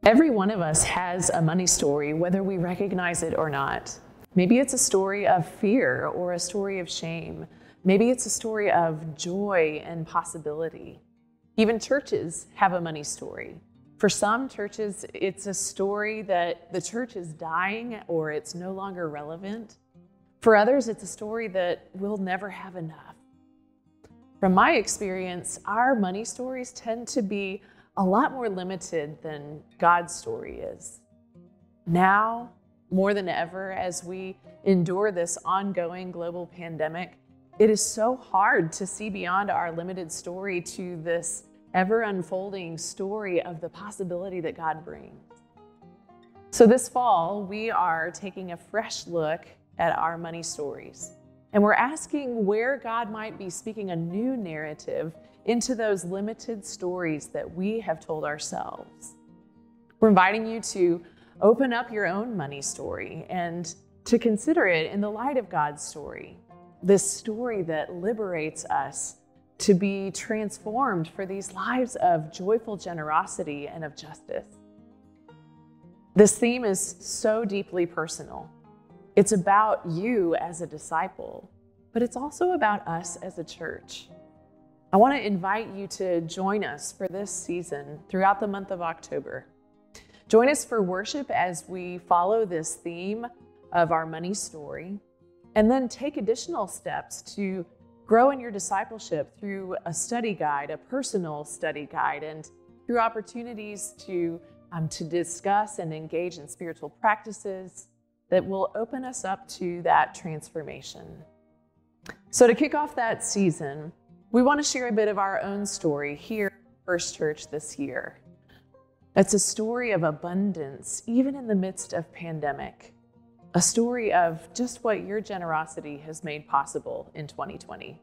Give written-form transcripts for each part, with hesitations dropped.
Every one of us has a money story, whether we recognize it or not. Maybe it's a story of fear or a story of shame. Maybe it's a story of joy and possibility. Even churches have a money story. For some churches, it's a story that the church is dying or it's no longer relevant. For others, it's a story that we'll never have enough. From my experience, our money stories tend to be a lot more limited than God's story is. Now, more than ever, as we endure this ongoing global pandemic, it is so hard to see beyond our limited story to this ever unfolding story of the possibility that God brings. So this fall, we are taking a fresh look at our money stories. And we're asking where God might be speaking a new narrative into those limited stories that we have told ourselves. We're inviting you to open up your own money story and to consider it in the light of God's story, this story that liberates us to be transformed for these lives of joyful generosity and of justice. This theme is so deeply personal. It's about you as a disciple, but it's also about us as a church. I want to invite you to join us for this season throughout the month of October. Join us for worship as we follow this theme of our money story, and then take additional steps to grow in your discipleship through a study guide, a personal study guide, and through opportunities to discuss and engage in spiritual practices that will open us up to that transformation. So to kick off that season, we want to share a bit of our own story here at First Church this year. It's a story of abundance, even in the midst of pandemic. A story of just what your generosity has made possible in 2020.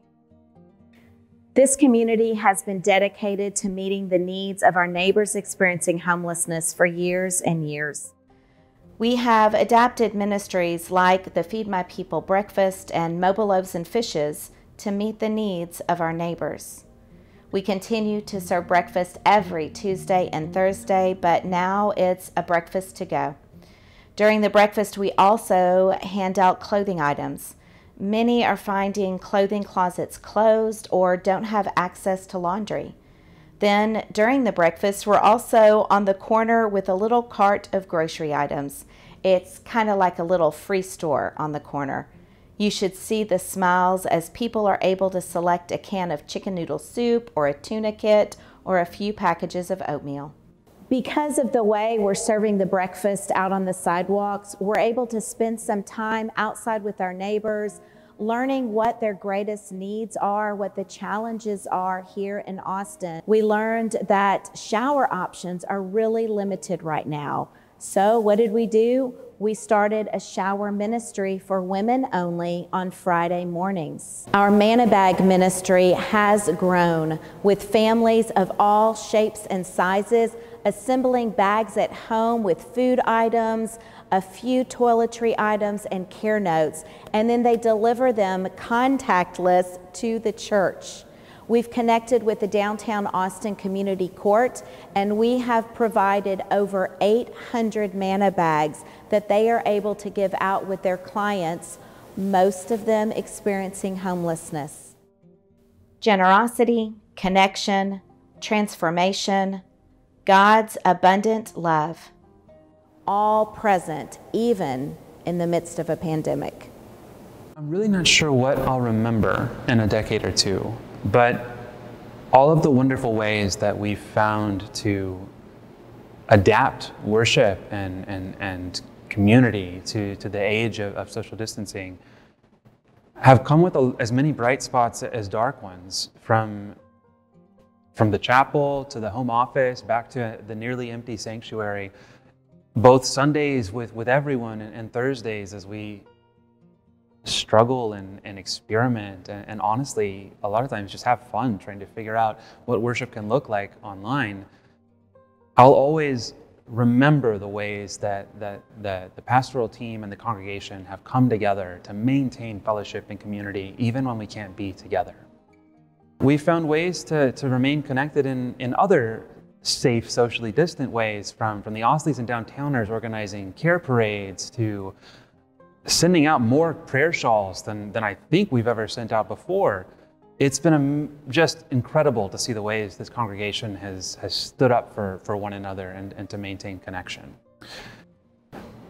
This community has been dedicated to meeting the needs of our neighbors experiencing homelessness for years and years. We have adapted ministries like the Feed My People breakfast and Mobile Loaves and Fishes to meet the needs of our neighbors. We continue to serve breakfast every Tuesday and Thursday, but now it's a breakfast to go. During the breakfast, we also hand out clothing items. Many are finding clothing closets closed or don't have access to laundry. Then during the breakfast, we're also on the corner with a little cart of grocery items. It's kind of like a little free store on the corner. You should see the smiles as people are able to select a can of chicken noodle soup or a tuna kit or a few packages of oatmeal. Because of the way we're serving the breakfast out on the sidewalks, we're able to spend some time outside with our neighbors, learning what their greatest needs are, what the challenges are here in Austin. We learned that shower options are really limited right now. So what did we do? We started a shower ministry for women only on Friday mornings. Our Manna Bag ministry has grown with families of all shapes and sizes, assembling bags at home with food items, a few toiletry items, and care notes, and then they deliver them contactless to the church. We've connected with the Downtown Austin Community Court, and we have provided over 800 Manna Bags that they are able to give out with their clients, most of them experiencing homelessness. Generosity, connection, transformation, God's abundant love, all present even in the midst of a pandemic. I'm really not sure what I'll remember in a decade or two, but all of the wonderful ways that we've found to adapt worship and community to the age of social distancing have come with as many bright spots as dark ones, from the chapel to the home office, back to the nearly empty sanctuary, both Sundays with everyone and Thursdays as we struggle and experiment and honestly, a lot of times just have fun trying to figure out what worship can look like online. I'll always remember the ways that the pastoral team and the congregation have come together to maintain fellowship and community even when we can't be together. We found ways to remain connected in other safe, socially distant ways, from the Osleys and downtowners organizing care parades to sending out more prayer shawls than I think we've ever sent out before. It's been just incredible to see the ways this congregation has stood up for one another and to maintain connection.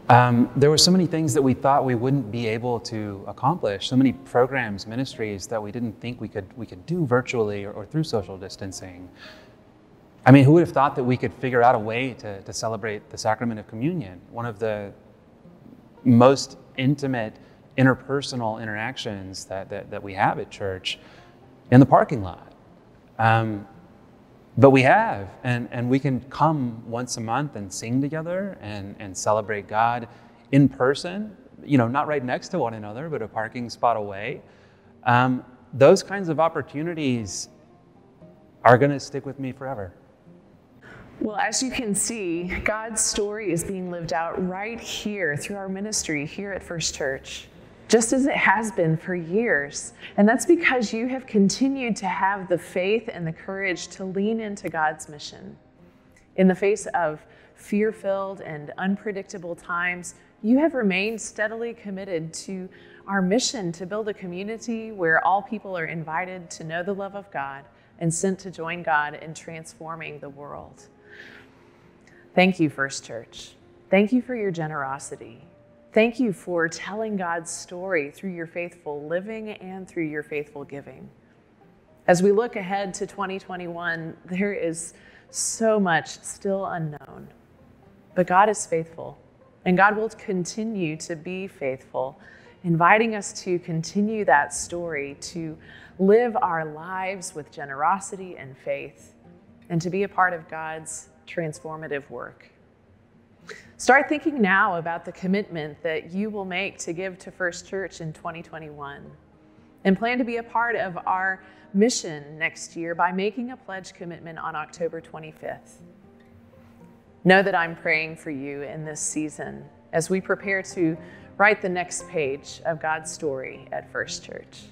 There were so many things that we thought we wouldn't be able to accomplish, so many programs, ministries that we didn't think we could do virtually or through social distancing. I mean, who would have thought that we could figure out a way to celebrate the sacrament of communion, one of the most intimate interpersonal interactions that we have at church, in the parking lot. But we have, and we can come once a month and sing together and celebrate God in person, not right next to one another, but a parking spot away. Those kinds of opportunities are going to stick with me forever. Well, as you can see, God's story is being lived out right here through our ministry here at First Church, just as it has been for years. And that's because you have continued to have the faith and the courage to lean into God's mission. In the face of fear-filled and unpredictable times, you have remained steadily committed to our mission to build a community where all people are invited to know the love of God and sent to join God in transforming the world. Thank you, First Church. Thank you for your generosity. Thank you for telling God's story through your faithful living and through your faithful giving. As we look ahead to 2021, there is so much still unknown, but God is faithful, and God will continue to be faithful, inviting us to continue that story, to live our lives with generosity and faith, and to be a part of God's transformative work. Start thinking now about the commitment that you will make to give to First Church in 2021, and plan to be a part of our mission next year by making a pledge commitment on October 25th. Know that I'm praying for you in this season as we prepare to write the next page of God's story at First Church.